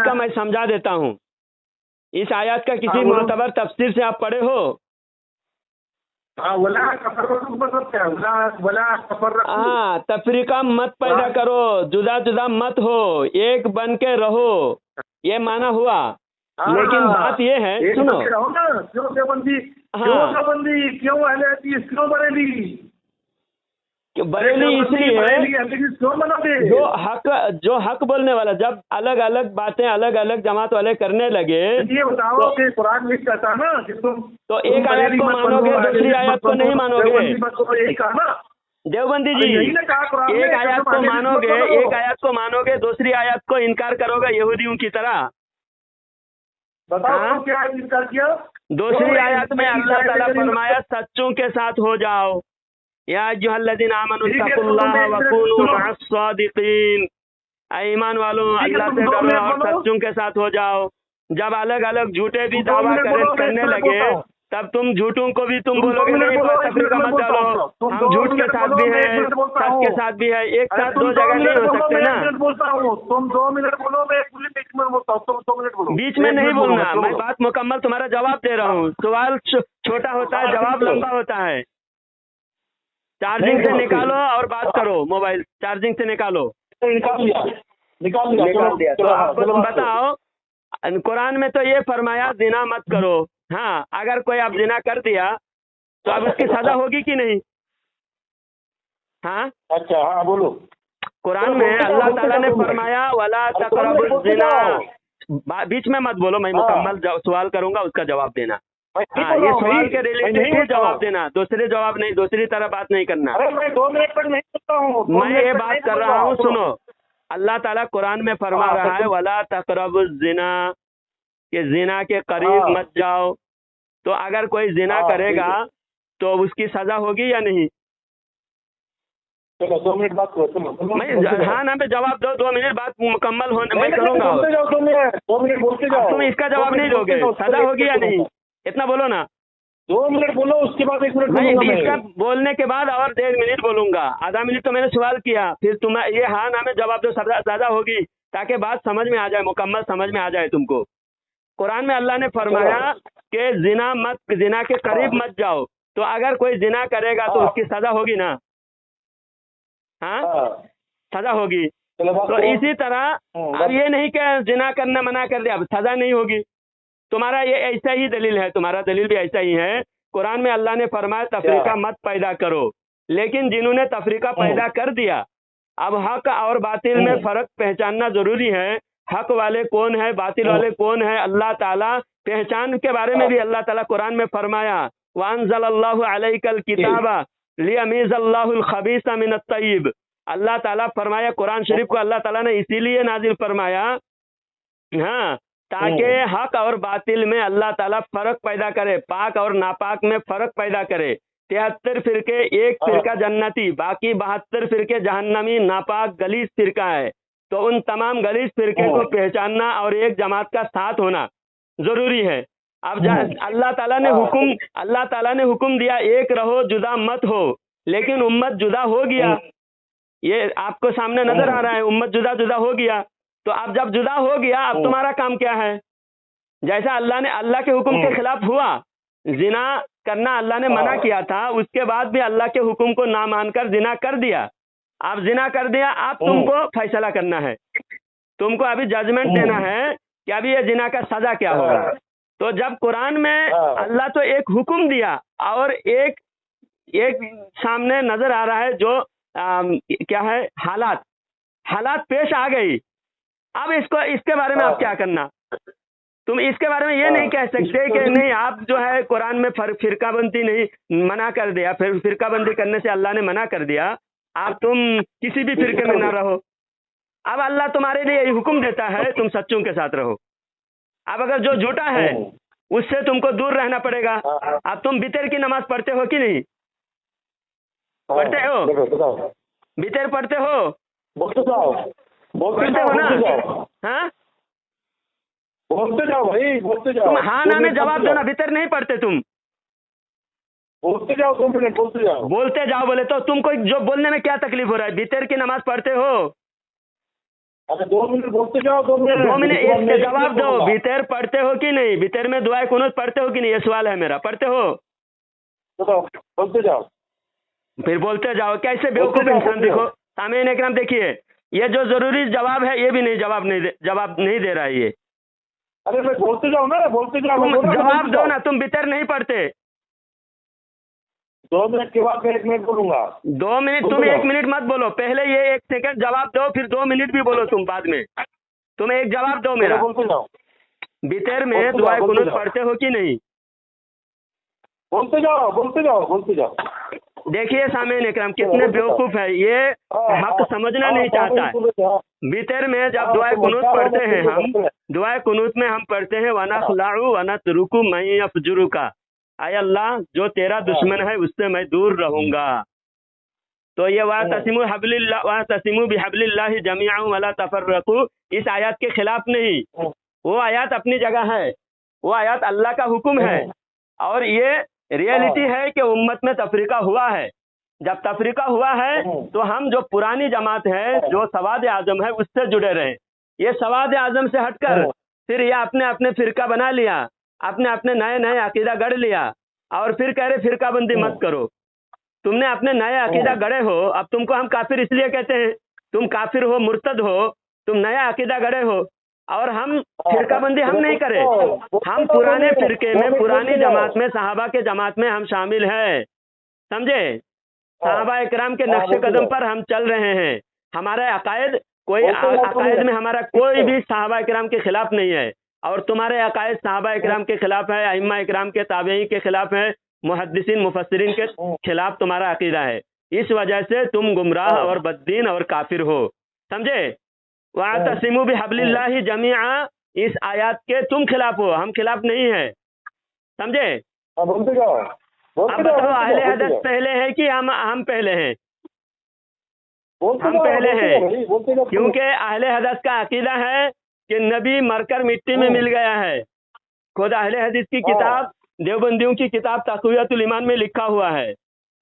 का मैं समझा देता हूँ। इस आयत का किसी मुअतबर तफसीर से आप पढ़े हो? हाँ, तफरीका मत पैदा करो, जुदा जुदा मत हो, एक बन के रहो, ये माना हुआ। लेकिन बात ये है, सुनो, क्यों देवबंदी, क्यों अहले हदीस, क्यों बरेली इसलिए जो हक बोलने वाला, जब अलग अलग बातें अलग अलग जमात वाले करने लगे, ये बताओ कि कुरान में कहता है ना कि तुम तो एक आयत को मानोगे, दूसरी आयत को नहीं मानोगे। यही कहा ना देवबंदी जी, एक आयत को मानोगे, दूसरी आयत को इनकार करोगे यहूदियों की तरह। बताओ क्या इनकार किया? दूसरी आयत में अल्लाह ताला फरमाया सच्चों के साथ हो जाओ, या अय्युहल्लज़ीना आमनू तक़ुल्लाह वकूनू मअस-सादिक़ीन। ईमान वालों, अल्लाह से डरो और सच्चों के साथ हो जाओ। जब अलग अलग झूठे भी दावा करने लगे, तब तुम झूठों को भी तुम बोलोगे नहीं, तफरीका मत डालो, हम झूठ के साथ भी है, सच के साथ भी है, एक साथ दो जगह नहीं हो सकते ना। तुम 2 मिनट बोलो, मैं पूरे बीच में बोलता हूँ, तुम 2 मिनट बोलो। बीच में नहीं बोलना, मैं बात मुकम्मल तुम्हारा जवाब दे रहा हूँ। सवाल छोटा होता है, जवाब लंबा होता है। चार्जिंग से निकालो और बात करो, मोबाइल चार्जिंग से निकालो। निकाल दिया। तो आप बताओ, कुरान में तो ये फरमाया जिना मत करो। हाँ, अगर कोई आप जिना कर दिया तो अब उसकी सजा होगी कि नहीं? हाँ, अच्छा, हाँ बोलो। कुरान में अल्लाह ताला ने फरमाया वला तक़रबुज़ जिना। बीच में मत बोलो, मैं मुकम्मल सवाल करूंगा, उसका जवाब देना। हाँ, ये सवाल के रिलेटेड जवाब देना, दूसरे जवाब नहीं, दूसरी तरह बात नहीं करना। अरे मैं 2 मिनट तक नहीं करता हूँ, मैं ये बात कर रहा हूँ, सुनो। अल्लाह ताला कुरान में फरमा रहा है वला तक़रबुज़ जिना, कि जिना के करीब मत जाओ। तो अगर कोई जिना करेगा तो उसकी सजा होगी या नहीं? चलो 2 मिनट बात करो। मैं हाँ ना पे जवाब दो, 2 मिनट बात मुकम्मल होने मैं करूँगा। 2 मिनट बोलते जाओ। तुम इसका जवाब नहीं दोगे, सजा होगी या नहीं? इतना बोलो ना। 2 मिनट बोलो, उसके बाद 1 मिनट मैं इसका बोलने के बाद और 1.5 मिनट बोलूंगा। आधा मिनट तो मैंने सवाल किया, फिर तुम ये हाँ ना में जवाब दो, सजा होगी, ताकि बात समझ में आ जाए, मुकम्मल समझ में आ जाए तुमको। कुरान में अल्लाह ने फरमाया कि जिना के करीब मत जाओ। तो अगर कोई जिना करेगा तो उसकी सजा होगी ना? हाँ, सजा होगी। तो इसी तरह अब ये नहीं कि जिना करना मना कर दिया, अब सजा नहीं होगी। तुम्हारा ये ऐसा ही दलील है, तुम्हारा दलील भी ऐसा ही है। कुरान में अल्लाह ने फरमाया तफरीका मत पैदा करो, लेकिन जिन्होंने तफरीका पैदा कर दिया, अब हक और बातिल में फर्क पहचानना जरूरी है। हक वाले कौन है, बातिल वाले कौन है, अल्लाह ताला पहचान के बारे में भी अल्लाह ताला कुरान में फरमाया वअंज़लल्लाहु अलैकल किताबा लियमीज़ल्लाहुल खबीसा मिनत तय्यिब। अल्लाह ताला फरमाया, कुरान शरीफ को अल्लाह ताला ने इसीलिए नाजिल फरमाया, हाँ, ताकि हक और बातिल में अल्लाह ताला फर्क पैदा करे, पाक और नापाक में फर्क पैदा करे। 73 फिरके, एक फिरका जन्नती, बाकी 72 फिरके जहन्नमी नापाक गलीज फिरका है। तो उन तमाम गलीज फिरके को पहचानना और एक जमात का साथ होना जरूरी है। अब अल्लाह ताला ने हुक्म दिया एक रहो जुदा मत हो, लेकिन उम्मत जुदा हो गया, ये आपको सामने नजर आ रहा है, उम्मत जुदा जुदा हो गया। तो अब जब जुदा हो गया, अब तुम्हारा काम क्या है? जैसा अल्लाह के हुक्म के खिलाफ हुआ, जिना करना अल्लाह ने मना किया था, उसके बाद भी अल्लाह के हुक्म को ना मानकर जिना कर दिया। आप जिना कर दिया, आप तुमको फैसला करना है, तुमको अभी जजमेंट देना है कि अभी ये जिना का सजा क्या होगा। तो जब कुरान में अल्लाह तो एक हुक्म दिया और एक सामने नजर आ रहा है जो क्या है, हालात पेश आ गई। अब इसके बारे में आप क्या करना? तुम इसके बारे में ये नहीं कह सकते कि नहीं आप जो है कुरान में फिरकाबंदी नहीं मना कर दिया, फिर फिरकाबंदी करने से अल्लाह ने मना कर दिया, आप तुम किसी भी फिरके में ना रहो। अब अल्लाह तुम्हारे लिए यही हुक्म देता है तुम सच्चों के साथ रहो। अब अगर जो झूठा है उससे तुमको दूर रहना पड़ेगा। अब तुम बितर की नमाज पढ़ते हो कि नहीं पढ़ते हो? बितर पढ़ते हो? पढ़ते हो ना? हाँ, बोलते जाओ भाई, बोलते जाओ। तुम हाँ ना में जवाब दो ना, बितर नहीं पढ़ते तुम? बोलते जाओ, 2 मिनट बोलते जाओ। बोलते जाओ बोले तो तुमको जो बोलने में क्या तकलीफ हो रहा है? बितर की नमाज पढ़ते हो? अरे 2 मिनट बोलते जाओ, 2 मिनट। 2 मिनट इसके जवाब दो। बितर पढ़ते हो कि नहीं? बितर में दुआए कुनूत पढ़ते हो कि नहीं? ये सवाल है मेरा। पढ़ते हो? बोलते जाओ, फिर बोलते जाओ। कैसे बेवकूफ इंसान! देखो सामईन इकराम, देखिए ये जो जरूरी जवाब है ये भी नहीं जवाब नहीं दे रहा है ये। अरे मैं बोलते जाओ ना, बोलते जाओ। तुम जवाब दो ना, तुम बितर नहीं पढ़ते। 2 मिनट के बाद मैं 1 मिनट बोलूंगा। 2 मिनट? तुम 1 मिनट मत बोलो, पहले ये 1 सेकंड जवाब दो, फिर 2 मिनट भी बोलो तुम बाद में। तुम एक जवाब दो मेरा। बोलते जाओ। बितर में दुआए कुनूत पढ़ते हो कि नहीं? बोलते जाओ, बोलते जाओ, बोलते जाओ। देखिए सामईन इकराम कितने बेवकूफ है, ये हक समझना नहीं चाहता है। बितर में जब दुआए कुनूत पढ़ते हैं हम, दुआए कुनूत में हम पढ़ते हैं वना खुलाऊ वना तुरुकु मैं अफजुरु का, आय अल्लाह जो तेरा दुश्मन है उससे मैं दूर रहूंगा। तो ये वातसिमु बिहब्लिल्लाहि जमीअन वला तफर्रकू इस आयत के खिलाफ नहीं, वो आयत अपनी जगह है, वो आयत अल्लाह का हुक्म है। और ये रियलिटी है कि उम्मत में तफरीका हुआ है। जब तफरीका हुआ है तो हम जो पुरानी जमात है, जो सवाद आजम है, उससे जुड़े रहे। ये सवाद आजम से हटकर फिर ये अपने अपने फिरका बना लिया, अपने अपने नए अकीदा गढ़ लिया और फिर कह रहे फिरका बंदी मत करो। तुमने अपने नए अकीदा गढ़े हो, अब तुमको हम काफिर इसलिए कहते हैं, तुम काफिर हो, मुर्तद हो, तुम नया अकीदा गढ़े हो। और हम फिरका बंदी हम नहीं करे, हम पुराने फिरके में, पुरानी जमात में, सहाबा के जमात में हम शामिल हैं, समझे? सहाबा इकराम के नक्शे कदम पर हम चल रहे हैं। हमारे अकायद में हमारा कोई भी सहाबा इकराम के खिलाफ नहीं है, और तुम्हारे अकायद सहाबा इकराम के खिलाफ है, अइम्मा इकराम के, ताबेई के खिलाफ है, मुहद्दिसीन मुफस्सिरीन के खिलाफ तुम्हारा अकीदा है। इस वजह से तुम गुमराह और बद्दीन और काफिर हो, समझे? वातसिमु बिहब्लिल्लाहि जमीआ इस आयत के तुम खिलाफ हो, हम खिलाफ नहीं है, समझे? बोलते जाओ। अब बताओ अहले हदीस पहले है कि हम पहले हैं? हम पहले हैं, क्योंकि अहले हदीस का अकीदा है कि नबी मरकर मिट्टी में मिल गया है। खुद अहले हदीस की किताब, देवबंदियों की किताब तक़वियतुल ईमान में लिखा हुआ है।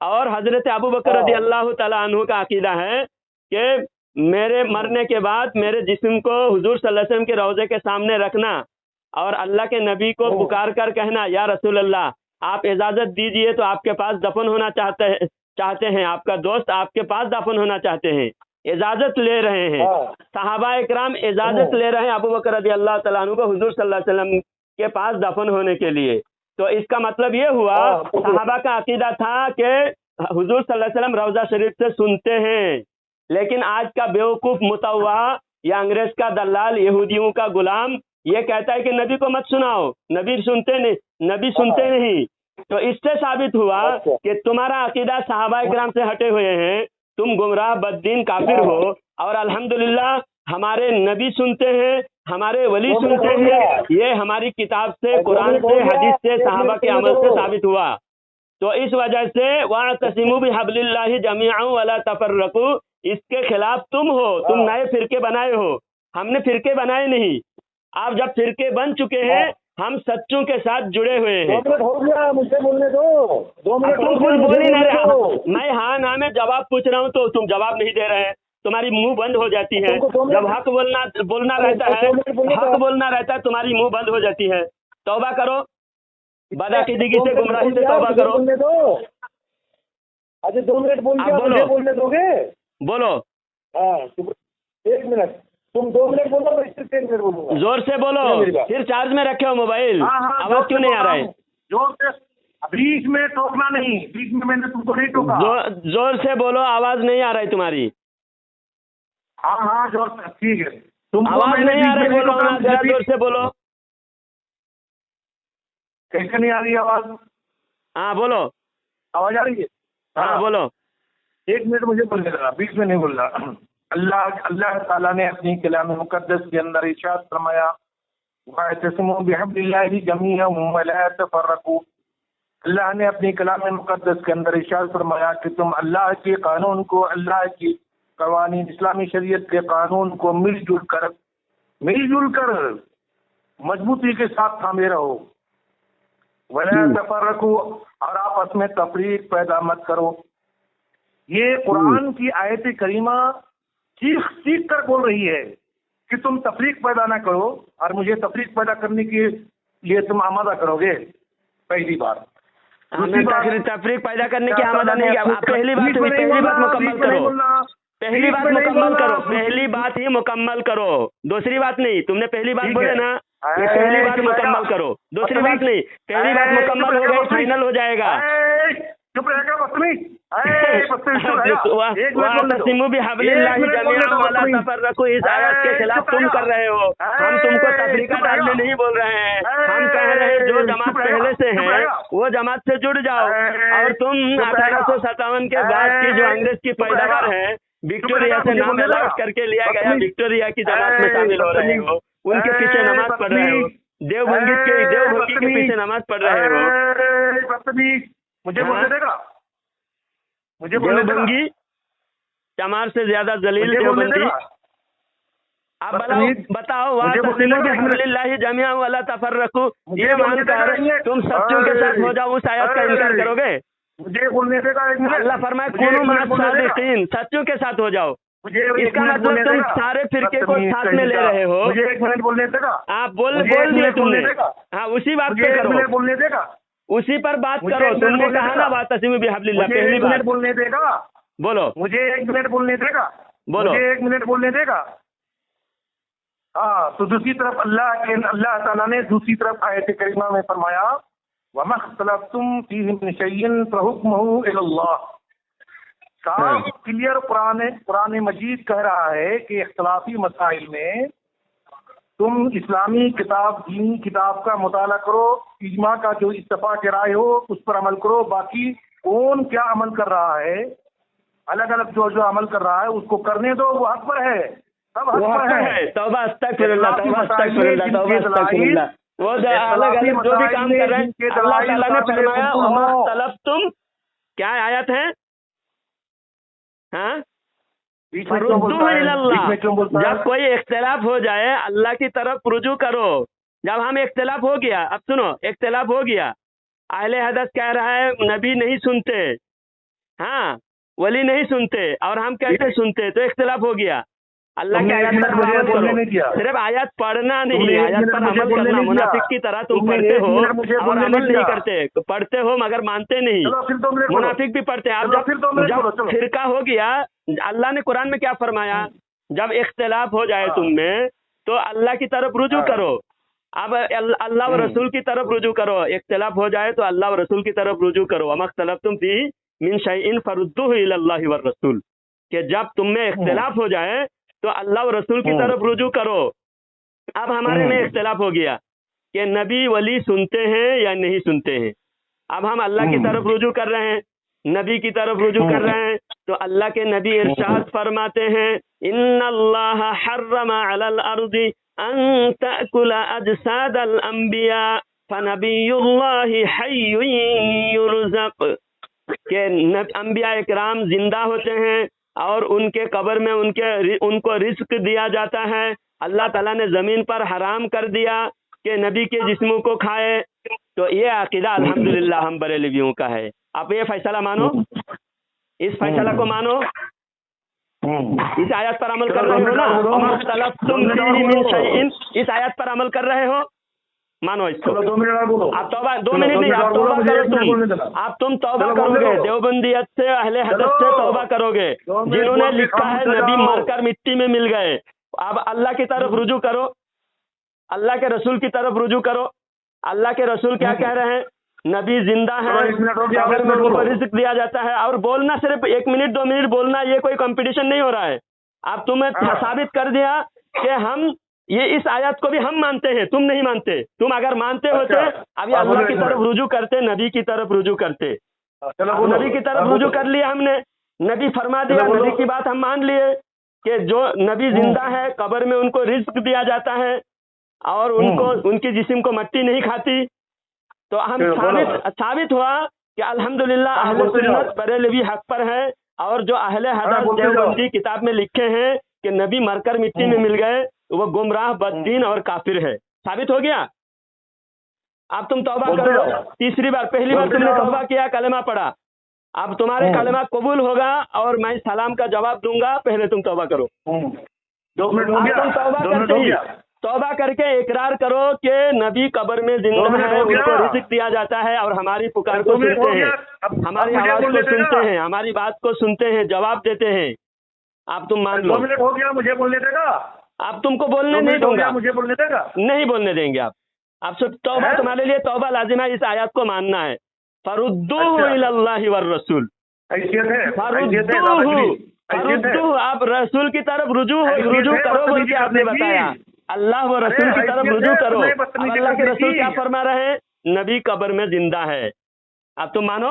और हजरत अबू बकर रज़ी अल्लाह तआला अन्हु का अकीदा है कि मेरे मरने के बाद मेरे जिस्म को हुजूर सल्लल्लाहु अलैहि वसल्लम के रोज़े के सामने रखना और अल्लाह के नबी को पुकार कर कहना, या रसूल अल्लाह आप इजाज़त दीजिए तो आपके पास दफन होना चाहते हैं, आपका दोस्त आपके पास दफन होना चाहते हैं, इजाज़त ले रहे हैं। सहाबा इकराम इजाज़त ले रहे हैं अबू बकर रज़ी अल्लाह तआला अन्हु को हुजूर सल्लल्लाहु अलैहि वसल्लम के पास दफन होने के लिए। तो इसका मतलब ये हुआ, सहाबा का अकीदा था कि हुजूर सल्लल्लाहु अलैहि वसल्लम रौज़ा शरीफ से सुनते हैं। लेकिन आज का बेवकूफ मुतव्वा या अंग्रेज का दलाल, यहूदियों का गुलाम ये कहता है कि नबी को मत सुनाओ, नबी सुनते नहीं। तो इससे साबित हुआ कि तुम्हारा अकीदा सहाबा इकराम से हटे हुए हैं, तुम गुमराह बद्दीन काफिर हो। और अल्हम्दुलिल्लाह हमारे नबी सुनते हैं, हमारे वली सुनते हैं, ये हमारी किताब से, कुरान से, हदीस से, सहाबा के अमल से साबित हुआ। تو اس وجہ سے وَاعْتَصِمُوا بِحَبْلِ اللَّهِ جَمِيعًا وَلَا تَفَرَّقُوا، اس کے خلاف تم ہو، تم نئے فرقے بنائے ہو، ہم نے فرقے بنائے نہیں. آپ جب فرقے بن چکے ہیں ہم سچوں کے ساتھ جڑے ہوئے ہیں. 2 منٹ ہو گیا، مجھے بولنے دو. 2 منٹ تم کچھ بول ہی نہیں رہے. میں ہاں نہ میں جواب پوچھ رہا ہوں تو تم جواب نہیں دے رہے ہیں، تمہاری منہ بند ہو جاتی ہے. جب حق بولنا رہتا ہے، حق بولنا رہتا ہے تمہاری منہ بند ہو جاتی ہے. توبہ کرو، بدعقیدگی سے، گمراہی سے توبہ کرو. اچھا 2 منٹ بولنے دو گے؟ بولو. ہاں 1 منٹ، تم 2 منٹ بولو، میں صرف 1 منٹ بولوں گا. زور سے بولو. پھر چارج میں رکھے ہو موبائل، آواز کیوں نہیں آ رہا ہے؟ زور سے، بیچ میں ٹوکنا نہیں، بیچ میں نے تم کو نہیں ٹوکا. زور سے بولو، آواز نہیں آ رہی تمہاری. ہاں زور سے، ٹھیک ہے. آواز نہیں آ رہی، بولو نا، ذرا زور سے بولو. کیسے نہیں آ رہی آواز؟ ہاں بولو. آواز آ رہی ہے؟ ہاں بولو. 1 منٹ مجھے بولنے لگا، بیچ میں نہیں بول رہا. اللہ تعالیٰ نے اپنی کلام مقدس کے اندر ارشاد فرمایا وَاعْتَصِمُوا بِحَبْلِ اللَّهِ جَمِيعًا وَلَا تَفَرَّقُوا. اللہ نے اپنی کلام مقدس کے اندر ارشاد فرمایا کہ تم اللہ کے قانون کو، اللہ کی قوانین، اسلامی شریعت کے قانون کو مل جل کر مضبوطی کے ساتھ تھامے رہو. وَلَا تَفَرَّقُوا، اور آپس میں تفریق پیدا مت کرو. یہ قرآن کی آیت کریمہ چیخ کر بول رہی ہے کہ تم تفریق پیدا نہ کرو، اور مجھے تفریق پیدا کرنے کے لیے تم آمادہ کرو گے. پہلی بات. تفریق پیدا کرنے کی آمادہ نہیں. پہلی بات مکمل کرو. پہلی بات ہی مکمل کرو، دوسری بات نہیں. تم نے پہلی بات بولے نا، یہ پہلی بات مکمل کرو، دوسری بات نہیں. پہلی بات مکمل ہو گئی، فائنل ہو جائے گا. چپ رہے گا بدتمیز. وَاعْتَصِمُوا بِحَبْلِ اللَّهِ جَمِيعًا وَلَا تَفَرَّقُوا، اس آیت کے خلاف تم کر رہے ہو. ہم تم کو تفریقہ ڈالنے نہیں بول رہے ہیں. ہم کہہ رہے ہیں جو جماعت پہلے سے ہے وہ جماعت سے جڑ جاؤ. اور تم 1857 کے بعد کی جو انگریز کی پیداوار ہے، وکٹوریا سے نام الاٹ کر کے لیا گیا، وکٹوریا کی جماعت میں شامل ہو رہے ہو. ان کے پیچھے نماز پڑھ رہے ہو، دیوبندی کے پیچھے نماز پڑھ رہے ہو. مجھے بولنے دے گا؟ دیوبندی چمار سے زیادہ ذلیل دیوبندی. آپ بتاؤ وَاعْتَصِمُوا بِحَبْلِ اللَّهِ جَمِيعًا وَلَا تَفَرَّقُوا، یہ مان کر تم سچوں کے ساتھ ہو جاؤ، اس آیت کا انکار کرو گے؟ مجھے بولنے دے گا؟ اللہ فرمائے کونوا مع الصادقین، سچوں کے ساتھ ہو جاؤ. اس کا مطلب تم سارے فرقے کو ساتھ میں لے رہے ہو. مجھے 1 منٹ بولنے دے گا؟ آپ بول دیا تم نے. ہاں اسی بات پہ کرو، بولنے دے گا؟ اسی پر بات کرو. تم نے کہا نا وَاعْتَصِمُوا بِحَبْلِ اللَّهِ، پہلی بات بولنے دے گا؟ بولو. مجھے 1 منٹ بولنے دے گا؟ بولو. مجھے 1 منٹ بولنے دے گا؟ ہاں. تو دوسری طرف اللہ تعالیٰ نے دوسری طرف آیت کریمہ میں فرمایا وَمَا اخْتَلَفْتُمْ فِيهِ مِنْ شَيْءٍ فَحُكْمُهُ إِلَى اللَّهِ. صاف کلیئر قرآن مجید کہہ رہا ہے کہ اختلافی مسائل میں تم اسلامی کتاب، دینی کتاب کا مطالعہ کرو، اجماع کا جو اتفاق رائے ہو اس پر عمل کرو. باقی کون کیا عمل کر رہا ہے، الگ الگ جو عمل کر رہا ہے اس کو کرنے دو، وہ حق پر ہے، سب حق پر ہے. توبہ استغفر اللہ، توبہ استغفر اللہ، توبہ استغفر اللہ. وہ الگ الگ جو بھی کام کر رہے ہیں، اللہ تعالیٰ نے فرمایا وَمَا اخْتَلَفْتُمْ، کیا آیت ہے؟ ہاں، فَرُدُّوهُ إِلَى اللَّهِ. جب کوئی اختلاف ہو جائے اللہ کی طرف رجوع کرو. جب ہم اختلاف ہو گیا، اب سنو، اختلاف ہو گیا، اہل حدیث کہہ رہا ہے نبی نہیں سنتے، ہاں ولی نہیں سنتے، اور ہم کیسے سنتے، تو اختلاف ہو گیا. اللہ کی آیات پر عمل کرو، صرف آیات پڑھنا نہیں، آیات پر عمل کرنا. منافق کی طرح تم پڑھتے ہو اور عمل نہیں کرتے، پڑھتے ہو مگر مانتے نہیں. منافق بھی پڑھتے ہیں. جب فرقہ ہو گیا، اللہ نے قرآن میں کیا فرمایا؟ جب اختلاف ہو جائے تم میں تو اللہ کی طرف رجوع کرو. اب اللہ و رسول کی طرف رجوع کرو. اختلاف ہو جائے تو اللہ و رسول کی طرف رجوع کرو. وَمَا اخْتَلَفْتُمْ فِيهِ مِنْ شَيْءٍ فَرُدُّوهُ إِلَى اللَّهِ وَالرَّسُولِ، کہ جب تم میں اختلاف ہو جائے تو اللہ و رسول کی طرف رجوع کرو. اب ہمارے میں اختلاف ہو گیا کہ نبی ولی سنتے ہیں یا نہیں سنتے ہیں. اب ہم اللہ کی طرف رجوع کر رہے ہیں، نبی کی طرف رجوع کر رہے ہیں. تو اللہ کے نبی ارشاد فرماتے ہیں ان اللہ حرم علی الارض ان تأکل اجساد الانبیاء. फनबीयुल्लाह हय्युन युरज़क़, कि अंबिया इकराम जिंदा होते हैं और उनके कब्र में उनको रिस्क दिया जाता है। अल्लाह ताला ने जमीन पर हराम कर दिया कि नबी के जिस्मों को खाए। तो ये अकीदा अल्हम्दुलिल्लाह हम बरेलवियों का है। आप ये फैसला मानो, इस फैसला को मानो, इस आयत पर अमल कर रहे हो ना? इस आयत पर अमल कर रहे हो, मानो इसको। आप तौबा 2 मिनट नहीं, आप तौबा करो, तुम तौबा करोगे, देवबंदियत से अहले हदीस से तौबा करोगे, जिन्होंने लिखा है नबी मरकर मिट्टी में मिल गए। अब अल्लाह की तरफ रुजू करो, अल्लाह के रसूल की तरफ रुजू करो। अल्लाह के रसूल क्या कह रहे हैं? नबी जिंदा है, कब्र में उनको रिज़्क़ दिया जाता है। और बोलना सिर्फ 1 मिनट 2 मिनट बोलना, ये कोई कंपटीशन नहीं हो रहा है। अब तुम्हें साबित कर दिया कि हम ये इस आयत को भी हम मानते हैं, तुम नहीं मानते। तुम अगर मानते होते अभी अल्लाह की तरफ रुजू करते, नबी की तरफ रुजू करते। नबी की तरफ रुजू कर लिया हमने, नबी फरमा दिया, नबी की बात हम मान लिए कि जो नबी जिंदा है, कब्र में उनको रिज़्क़ दिया जाता है और उनकी जिस्म को मट्टी नहीं खाती। तो हम साबित हुआ कि अल्हम्दुलिल्लाह अहले सुन्नत बरेलवी हक पर है। और जो अहले हदीस देवबंदी किताब में लिखे हैं कि नबी मरकर मिट्टी में मिल गए, वो गुमराह, बददीन और काफिर है। साबित हो गया। अब तुम तौबा करो तीसरी बार। पहली बार तुमने तौबा किया, कलमा पढ़ा, अब तुम्हारे कलमा कबूल होगा और मैं सलाम का जवाब दूंगा। पहले तुम तौबा करो। 2 मिनट हो गया, तुम तौबा करके इकरार करो कि नबी कब्र में जिंदा है, उनको रिज़्क़ दिया जाता है और हमारी पुकार को सुनते हैं, हमारी आवाज को सुनते हैं, हमारी बात को सुनते हैं, जवाब देते हैं। आप तुम मान लो। 2 मिनट हो गया, मुझे बोलने देगा? आप तुमको बोलने नहीं दूंगा, मुझे बोलने देगा? नहीं बोलने देंगे आप सब। तौबा तुम्हारे लिए तौबा लाजिम है, इस आयत को मानना है। फरुद्दूहु इलल्लाहि वर रसूल, फरुद्दूहु, आप रसूल की तरफ रुजू करो बोल के आपने बताया। अल्लाह व रसूल की तरफ रुजू करो। अल्लाह के रसूल क्या फरमा रहे हैं? नबी कब्र में जिंदा है। अब तुम मानो?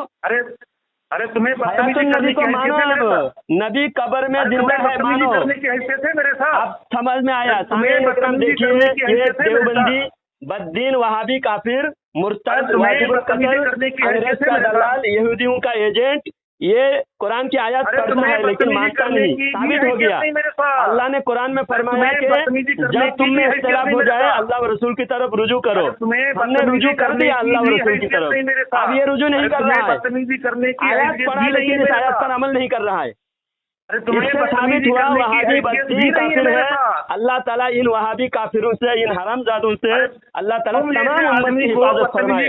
अरे तुम्हें नबी को मानो, अब नबी कब्र में जिंदा है, मानो। अब समझ में आया? देखिए, ये देवबंदी, बद्दीन, वहाबी, काफिर, मुर्तद, वाजिबुल कत्ल, अंग्रेज का दलाल, यहूदियों का एजेंट, ये कुरान की आयत पढ़ता है लेकिन मानता नहीं। साबित हो गया। अल्लाह ने कुरान में फरमाया कि जब तुम में इख्तिलाफ हो जाए अल्लाह व रसूल की तरफ रुजू करो। हमने रुजू कर दिया अल्लाह व रसूल की तरफ। अब ये रुजू नहीं कर रहा है, आयत पढ़ा लेकिन इस आयत पर अमल नहीं कर रहा है। इससे साबित हुआ वहाबी बद्दीन काफिर है। अल्लाह ताला इन वहाबी काफिरों से, इन हरामजादों से अल्लाह ताला तमाम उम्मत की हिफाजत फरमाए।